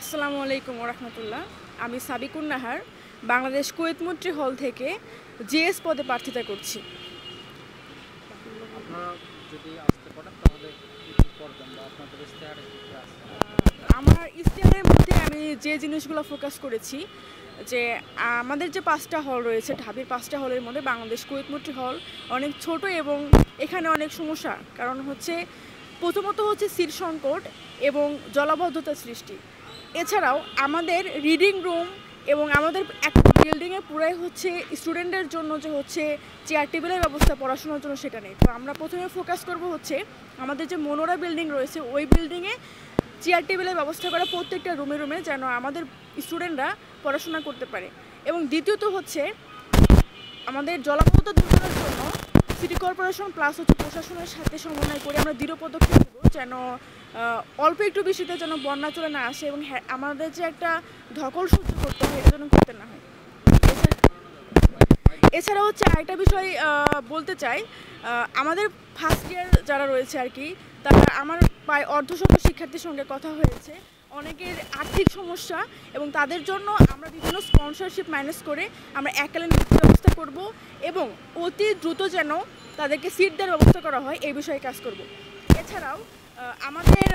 আসসালামু আলাইকুম ওরহমতুল্লাহ। আমি সাবিকুন নাহার বাংলাদেশ কুয়েত মৈত্রী হল থেকে জিএস পদে প্রার্থিতা করছি। আমার ইশতেহারের মধ্যে আমি যে জিনিসগুলো ফোকাস করেছি যে আমাদের যে 5টা হল রয়েছে, ঢাবির 5টা হলের মধ্যে বাংলাদেশ কুয়েত মৈত্রী হল অনেক ছোট এবং এখানে অনেক সমস্যা। কারণ হচ্ছে প্রথমত হচ্ছে সিট সংকট এবং জলাবদ্ধতার সৃষ্টি। এছাড়াও আমাদের রিডিং রুম এবং আমাদের একটা বিল্ডিংয়ে পুরাই হচ্ছে স্টুডেন্টদের জন্য যে হচ্ছে চেয়ার টেবিলের ব্যবস্থা পড়াশোনার জন্য সেটা নেই। তো আমরা প্রথমে ফোকাস করব হচ্ছে আমাদের যে মনোরা বিল্ডিং রয়েছে ওই বিল্ডিংয়ে চেয়ার টেবিলের ব্যবস্থা করা প্রত্যেকটা রুমে রুমে, যেন আমাদের স্টুডেন্টরা পড়াশোনা করতে পারে। এবং দ্বিতীয়ত হচ্ছে আমাদের জলাবদ্ধতা দূর করার জন্য সিটি কর্পোরেশন প্লাস হচ্ছে প্রশাসনের সাথে সমন্বয় করে আমরা দৃঢ় পদক্ষেপ নেব, যেন অল্প একটু বৃষ্টিতে যেন বন্যা চলে না আসে এবং আমাদের যে একটা ধকল সহ্য করতে হয় এটা যেন করতে না হয়। এছাড়া হচ্ছে আরেকটা বিষয় বলতে চাই, আমাদের ফার্স্ট ইয়ার যারা রয়েছে আর কি, তারা আমার প্রায় অর্ধশত শিক্ষার্থীর সঙ্গে কথা হয়েছে। অনেকের আর্থিক সমস্যা এবং তাদের জন্য আমরা বিভিন্ন স্পন্সরশিপ ম্যানেজ করে আমরা এককালীন ব্যবস্থা করব এবং অতি দ্রুত যেন তাদেরকে সিট দেওয়ার ব্যবস্থা করা হয় এই বিষয়ে কাজ করব। এছাড়াও আমাদের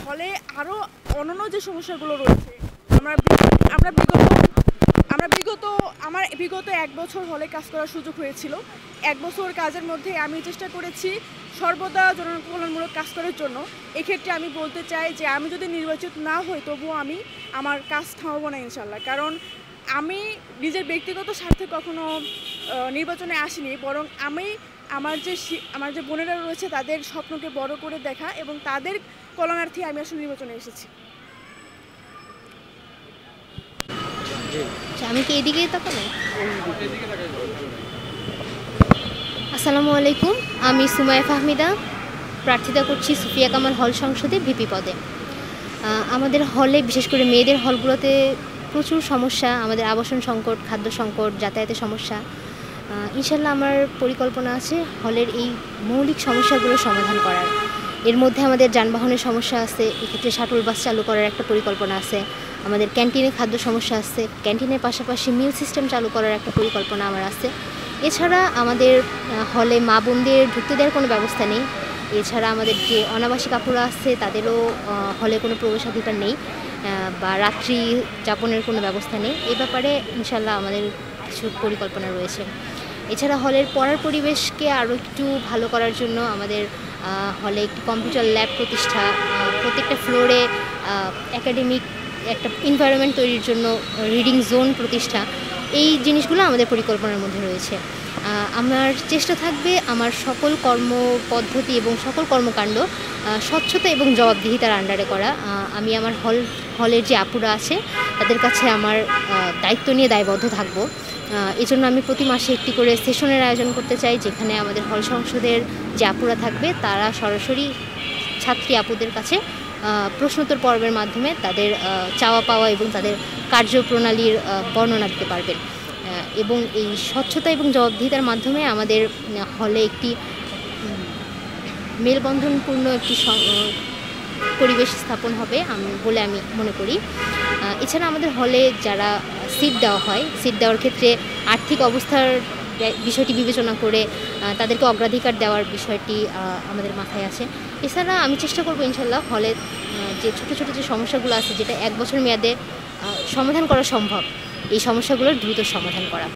হলে আরও অন্যান্য যে সমস্যাগুলো রয়েছে, আমার বিগত 1 বছর হলে কাজ করার সুযোগ হয়েছিল। 1 বছর কাজের মধ্যে আমি চেষ্টা করেছি সর্বদা জনকল্যাণমূলক কাজ করার জন্য। এক্ষেত্রে আমি বলতে চাই যে আমি যদি নির্বাচিত না হই তবুও আমি আমার কাজ থামাবো না ইনশাল্লাহ। কারণ আমি নিজের ব্যক্তিগত স্বার্থে কখনো নির্বাচনে আসিনি, বরং আমি আমার যে বোনেরা রয়েছে তাদের স্বপ্নকে বড় করে দেখা এবং তাদের কল্যাণার্থে আমি আসলে নির্বাচনে এসেছি। আমি কি এদিকেই তাকাবো? আসসালামু আলাইকুম, আমি সুমাইয়া ফাহমিদা, প্রার্থিতা করছি সুফিয়া কামাল হল সংসদে ভিপি পদে। আমাদের হলে, বিশেষ করে মেয়েদের হলগুলোতে প্রচুর সমস্যা, আমাদের আবাসন সংকট, খাদ্য সংকট, যাতায়াতের সমস্যা। ইনশাল্লাহ আমার পরিকল্পনা আছে হলের এই মৌলিক সমস্যাগুলো সমাধান করার। এর মধ্যে আমাদের যানবাহনের সমস্যা আছে, এক্ষেত্রে শাটল বাস চালু করার একটা পরিকল্পনা আছে। আমাদের ক্যান্টিনে খাদ্য সমস্যা আছে, ক্যান্টিনের পাশাপাশি মিল সিস্টেম চালু করার একটা পরিকল্পনা আমার আছে। এছাড়া আমাদের হলে মা বোনদের ঢুকতে দেওয়ার কোনো ব্যবস্থা নেই। এছাড়া আমাদের যে অনাবাসিক আপুরা আছে তাদেরও হলে কোনো প্রবেশাধিকার নেই বা রাত্রি যাপনের কোনো ব্যবস্থা নেই। এ ব্যাপারে ইনশাল্লাহ আমাদের কিছু পরিকল্পনা রয়েছে। এছাড়া হলের পড়ার পরিবেশকে আরও একটু ভালো করার জন্য আমাদের হলে একটি কম্পিউটার ল্যাব প্রতিষ্ঠা, প্রত্যেকটা ফ্লোরে একাডেমিক একটা এনভায়রনমেন্ট তৈরির জন্য রিডিং জোন প্রতিষ্ঠা, এই জিনিসগুলো আমাদের পরিকল্পনার মধ্যে রয়েছে। আমার চেষ্টা থাকবে আমার সকল কর্মপদ্ধতি এবং সকল কর্মকাণ্ড স্বচ্ছতা এবং জবাবদিহিতার আন্ডারে করা। আমি আমার হলের যে আপুরা আছে তাদের কাছে আমার দায়িত্ব নিয়ে দায়বদ্ধ থাকব। এজন্য আমি প্রতি মাসে একটি করে সেশনের আয়োজন করতে চাই, যেখানে আমাদের হল সংসদের যে আপুরা থাকবে তারা সরাসরি ছাত্রী আপুদের কাছে প্রশ্নোত্তর পর্বের মাধ্যমে তাদের চাওয়া পাওয়া এবং তাদের কার্যপ্রণালীর বর্ণনা দিতে পারবেন। এবং এই স্বচ্ছতা এবং জবাবদিহিতার মাধ্যমে আমাদের হলে একটি মেলবন্ধনপূর্ণ একটি পরিবেশ স্থাপন হবে বলে আমি মনে করি। এছাড়া আমাদের হলে যারা সিট দেওয়া হয়, সিট দেওয়ার ক্ষেত্রে আর্থিক অবস্থার বিষয়টি বিবেচনা করে তাদেরকে অগ্রাধিকার দেওয়ার বিষয়টি আমাদের মাথায় আছে। এছাড়া আমি চেষ্টা করব ইনশাল্লাহ হলে যে ছোটো ছোটো যে সমস্যাগুলো আছে, যেটা 1 বছর মেয়াদে সমাধান করা সম্ভব, এই সমস্যাগুলোর দ্রুত সমাধান করা।